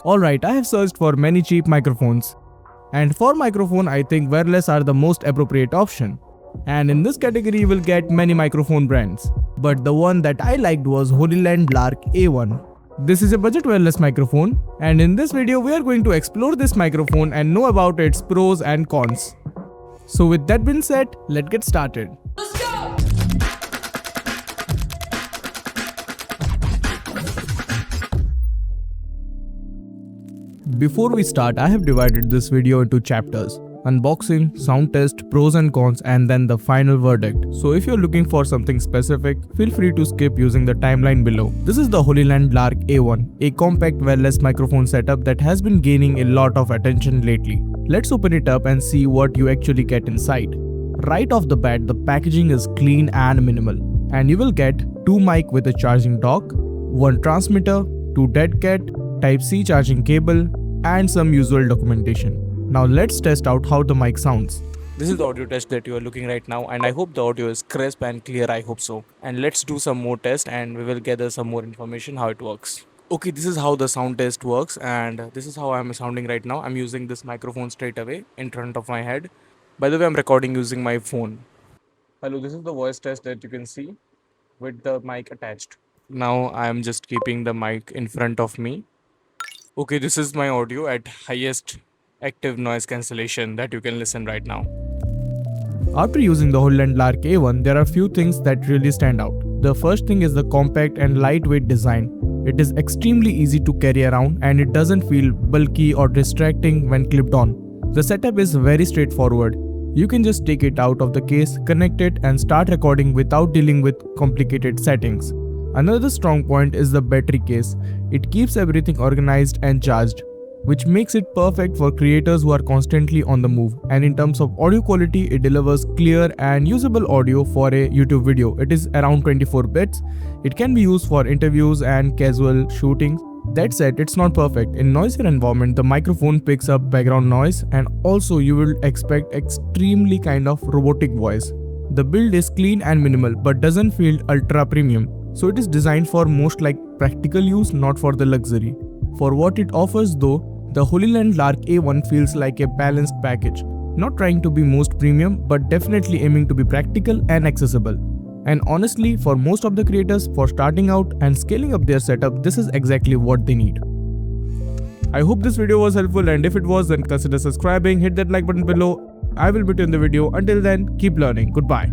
Alright, I have searched for many cheap microphones. And for microphone, I think wireless are the most appropriate option. And in this category, you will get many microphone brands. But the one that I liked was Hollyland Lark A1. This is a budget wireless microphone, and in this video we are going to explore this microphone and know about its pros and cons. So with that being said, let's get started. Let's go! Before we start, I have divided this video into chapters: unboxing, sound test, pros and cons, and then the final verdict. So if you're looking for something specific, feel free to skip using the timeline below. This is the Hollyland Lark A1, a compact wireless microphone setup that has been gaining a lot of attention lately. Let's open it up and see what you actually get inside. Right off the bat, the packaging is clean and minimal, and you will get 2 mic with a charging dock, 1 transmitter, 2 dead cat, Type-C charging cable, and some usual documentation. Now let's test out how the mic sounds. This is the audio test that you are looking right now, and I hope the audio is crisp and clear. I hope so. And let's do some more tests and we will gather some more information how it works. Okay, this is how the sound test works, and this is how I'm sounding right now. I'm using this microphone straight away in front of my head. By the way, I'm recording using my phone. Hello, this is the voice test that you can see with the mic attached. Now I'm just keeping the mic in front of me. Okay, this is my audio at highest active noise cancellation that you can listen right now. After using the Hollyland Lark A1, there are few things that really stand out. The first thing is the compact and lightweight design. It is extremely easy to carry around and it doesn't feel bulky or distracting when clipped on. The setup is very straightforward. You can just take it out of the case, connect it, and start recording without dealing with complicated settings. Another strong point is the battery case. It keeps everything organized and charged, which makes it perfect for creators who are constantly on the move. And in terms of audio quality, it delivers clear and usable audio for a YouTube video. It is around 24 bits. It can be used for interviews and casual shootings. That said, it's not perfect. In noisier environment, the microphone picks up background noise, and also you will expect extremely kind of robotic voice. The build is clean and minimal but doesn't feel ultra premium. So it is designed for most like practical use, not for the luxury. For what it offers though, the Hollyland Lark A1 feels like a balanced package. Not trying to be most premium, but definitely aiming to be practical and accessible. And honestly, for most of the creators, for starting out and scaling up their setup, this is exactly what they need. I hope this video was helpful, and if it was, then consider subscribing, hit that like button below. I will meet you in the video. Until then, keep learning. Goodbye.